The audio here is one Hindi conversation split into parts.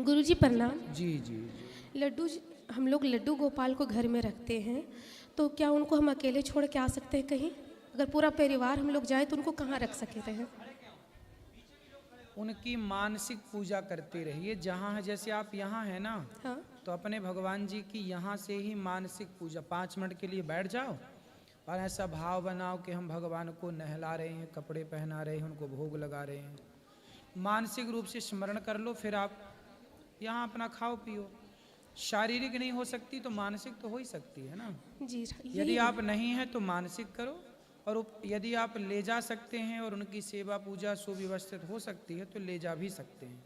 गुरुजी प्रणाम। जी जी। लड्डू हम लोग लड्डू गोपाल को घर में रखते हैं, तो क्या उनको हम अकेले छोड़ के आ सकते हैं कहीं? अगर पूरा परिवार हम लोग जाए तो उनको कहाँ रख सकते हैं? उनकी मानसिक पूजा करते रहिए जहाँ है। जैसे आप यहाँ हैं ना, हाँ। तो अपने भगवान जी की यहाँ से ही मानसिक पूजा 5 मिनट के लिए बैठ जाओ और ऐसा भाव बनाओ कि हम भगवान को नहला रहे हैं, कपड़े पहना रहे हैं, उनको भोग लगा रहे हैं। मानसिक रूप से स्मरण कर लो, फिर आप यहाँ अपना खाओ पियो। शारीरिक नहीं हो सकती तो मानसिक तो हो ही सकती है ना। जी यदि आप नहीं हैं तो मानसिक करो, और यदि आप ले जा सकते हैं और उनकी सेवा पूजा सुव्यवस्थित हो सकती है तो ले जा भी सकते हैं।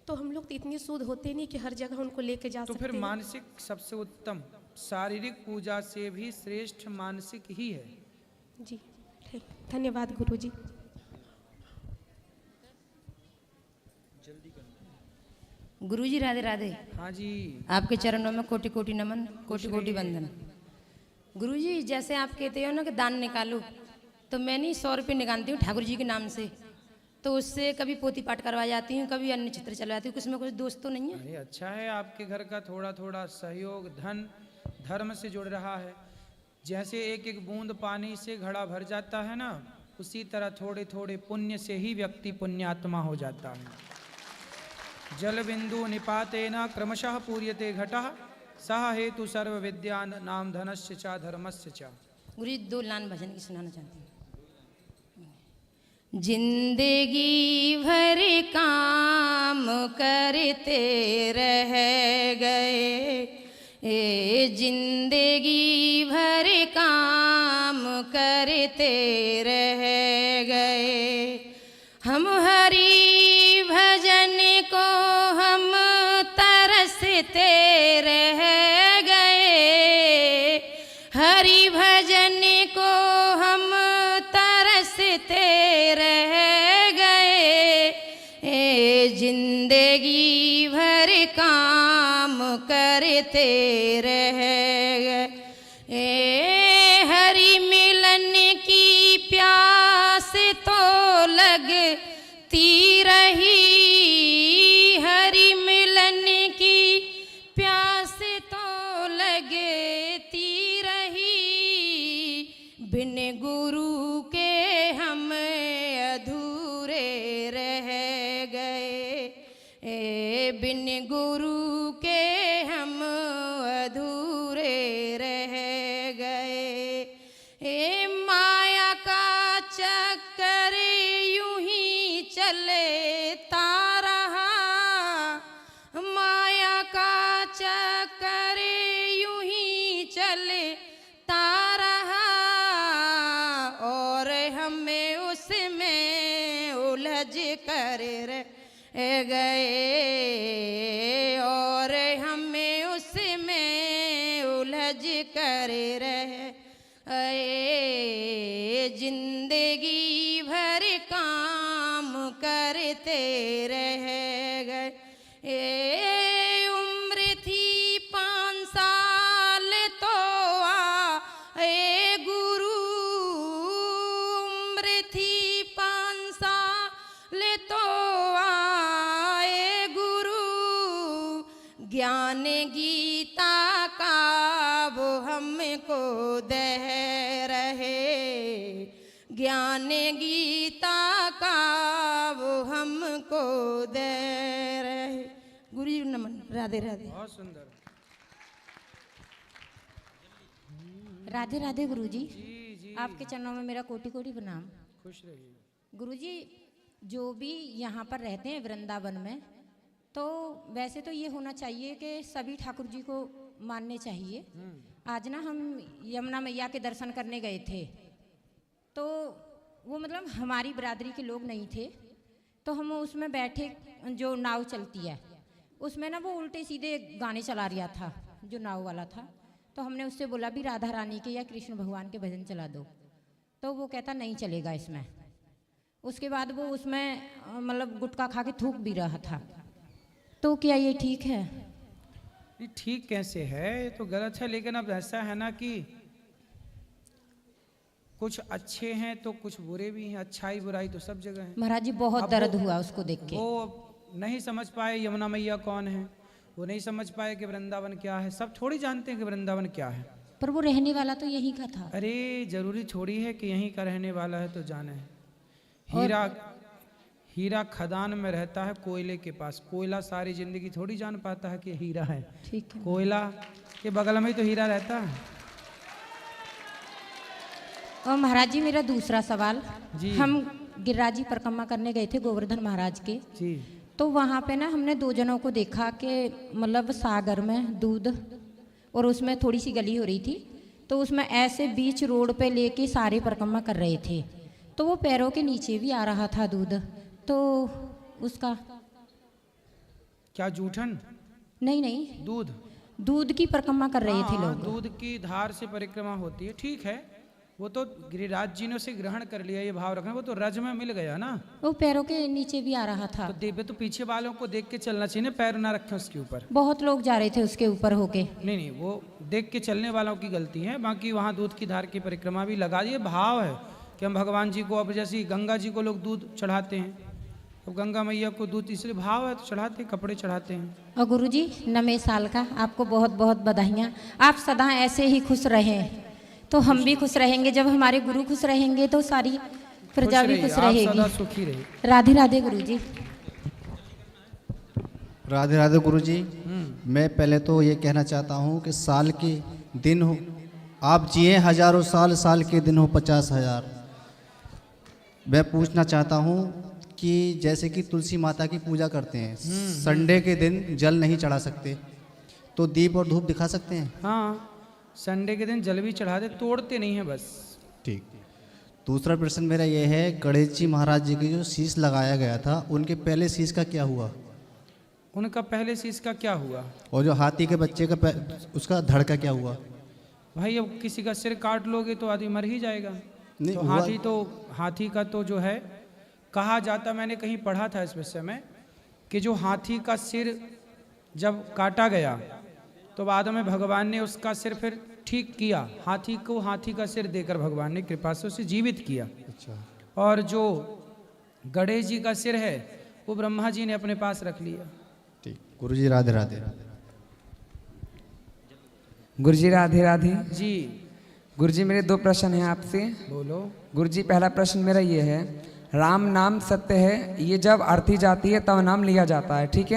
तो हम लोग तो इतनी शुद्ध होते नहीं कि हर जगह उनको लेके जा तो सकते फिर हैं। मानसिक सबसे उत्तम, शारीरिक पूजा से भी श्रेष्ठ मानसिक ही है। जी ठीक, धन्यवाद गुरुजी। गुरुजी राधे राधे। हाँ जी। आपके चरणों में कोटि कोटि नमन, कोटि कोटि वंदन। गुरुजी जैसे आप कहते हो ना कि दान निकालो, तो मैं नहीं 100 रुपये निकालती हूँ ठाकुर जी के नाम से, तो उससे कभी पोती पाठ करवा जाती हूँ, कभी अन्य चित्र चलवाती हूँ। उसमें कुछ दोस्त तो नहीं है? अरे अच्छा है, आपके घर का थोड़ा थोड़ा सहयोग धन धर्म से जुड़ रहा है। जैसे एक एक बूंद पानी से घड़ा भर जाता है ना, उसी तरह थोड़े थोड़े पुण्य से ही व्यक्ति पुण्यात्मा हो जाता है। जल बिंदु निपातेन क्रमशः पूर्यते घटः, सह हेतु सर्व विद्यान नाम धनस्य च धर्मस्य च। गुरुजी 2 लाइन भजन की सुनाना चाहती हूँ। जिंदगी भर काम करते रह गए, जिंदगी भर काम करते रह गए, हम हरि भजन को हम तरसते रह गए, हरि भजन को हम तरसते रह गए, जिंदगी भर काम करते रह गए, हरि मिलन की प्यास तो लगती रही, हरि मिलन की प्यास तो लगती रही, बिन गुरु के हम अधूरे रह गए, बिन गुरु के हम अधूरे रह गए, माया का चक्कर यूं ही चलता रहा, माया का चक्कर यूं ही चलता रहा, और हमें उसमें उलझ कर रह गए, और हमें उसमें उलझ कर रह गए, जिंदगी भर काम करते रह गए, उम्र थी 5 साल तो आए गुरु, उम्र थी 5 साल तो आए गुरु, ज्ञान गीता का वो हमको दे रहे, ज्ञान गीता का वो हमको दे रहे। गुरु जी नमन, राधे राधे। बहुत सुंदर। राधे राधे गुरु जी। जी जी। आपके चरणों में मेरा कोटि कोटि प्रणाम। खुश रहिए। गुरु जी जो भी यहाँ पर रहते हैं वृंदावन में, तो वैसे तो ये होना चाहिए कि सभी ठाकुर जी को मानने चाहिए। आज ना हम यमुना मैया के दर्शन करने गए थे, तो वो मतलब हमारी बिरादरी के लोग नहीं थे, तो हम उसमें बैठे, जो नाव चलती है उसमें ना वो उल्टे सीधे गाने चला रहा था जो नाव वाला था, तो हमने उससे बोला भी राधा रानी के या कृष्ण भगवान के भजन चला दो, तो वो कहता नहीं चलेगा इसमें। उसके बाद वो उसमें मतलब गुटखा खा के थूक भी रहा था, तो क्या ये ठीक है? नहीं, ठीक कैसे है, ये तो गलत है। लेकिन अब ऐसा है ना कि कुछ अच्छे हैं तो कुछ बुरे भी हैं, अच्छाई बुराई तो सब जगह है। महाराज जी बहुत अब दर्द हुआ उसको देख के। वो नहीं समझ पाए यमुना मैया कौन है, वो नहीं समझ पाए कि वृंदावन क्या है। सब थोड़ी जानते हैं कि वृंदावन क्या है। पर वो रहने वाला तो यहीं का था। अरे जरूरी थोड़ी है कि यहीं का रहने वाला है तो जाने। हीरा खदान में रहता है कोयले के पास। कोयला सारी जिंदगी थोड़ी जान पाता है कि हीरा है। ठीक है। कोयला के बगल में ही तो हीरा रहता है। और महाराज जी मेरा दूसरा सवाल जी। हम गिरिराज जी परिक्रमा करने गए थे गोवर्धन महाराज के। जी। तो वहाँ पे ना हमने 2 जनों को देखा कि मतलब सागर में दूध और उसमें थोड़ी सी गली हो रही थी, तो उसमें ऐसे बीच रोड पे लेके सारे परिक्रमा कर रहे थे, तो वो पैरों के नीचे भी आ रहा था दूध। तो उसका क्या जूठन? नहीं दूध की परिक्रमा कर रहे थे लोग। दूध की धार से परिक्रमा होती है, ठीक है। वो तो गिरिराज जी ने उसे ग्रहण कर लिया, ये भाव रखना। वो तो रज में मिल गया ना। वो पैरों के नीचे भी आ रहा था। तो देवे तो पीछे वालों को देख के चलना चाहिए ना, पैर ना रखे उसके ऊपर। बहुत लोग जा रहे थे उसके ऊपर होके। नहीं, वो देख के चलने वालों की गलती है। बाकी वहाँ दूध की धार की परिक्रमा भी लगा दिए। भाव है कि हम भगवान जी को, अब जैसे गंगा जी को लोग दूध चढ़ाते हैं, अब गंगा मैया को दूध इसलिए भाव है तो चढ़ाते हैं, कपड़े चढ़ाते हैं। और गुरुजी 9वें साल का आपको बहुत बहुत बधाइयाँ। आप सदा ऐसे ही खुश रहें तो हम भी खुश रहेंगे। जब हमारे गुरु खुश रहेंगे तो सारी प्रजा भी खुश आप रहेगी। सदा सुखी रहिए। राधे राधे गुरुजी। राधे राधे गुरुजी। मैं पहले तो ये कहना चाहता हूँ कि साल के दिन हो, आप जिए हजारों साल, साल के दिन हो 50,000। मैं पूछना चाहता हूँ कि जैसे कि तुलसी माता की पूजा करते हैं, संडे के दिन जल नहीं चढ़ा सकते, तो दीप और धूप दिखा सकते हैं? हाँ, संडे के दिन जल भी चढ़ा दे, तोड़ते नहीं है बस। ठीक। दूसरा प्रश्न मेरा ये है, गणेश जी महाराज जी की जो शीश लगाया गया था, उनके पहले शीश का क्या हुआ? उनका पहले शीश का क्या हुआ? और जो हाथी के बच्चे का उसका धड़ का क्या हुआ? भाई अब किसी का सिर काट लोगे तो आदमी मर ही जाएगा। नहीं, तो हाथी का तो जो है कहा जाता, मैंने कहीं पढ़ा था इस विषय में, कि जो हाथी का सिर जब काटा गया तो बाद में भगवान ने उसका सिर फिर ठीक किया। हाथी को हाथी का सिर देकर भगवान ने कृपा से उसे जीवित किया। अच्छा। और जो गणेश जी का सिर है वो ब्रह्मा जी ने अपने पास रख लिया। ठीक। गुरुजी राधे राधे। गुरुजी राधे राधे। जी गुरुजी मेरे 2 प्रश्न हैं आपसे। बोलो। गुरुजी पहला प्रश्न मेरा ये है, राम नाम सत्य है, ये जब अर्थी जाती है तब नाम लिया जाता है, ठीक है?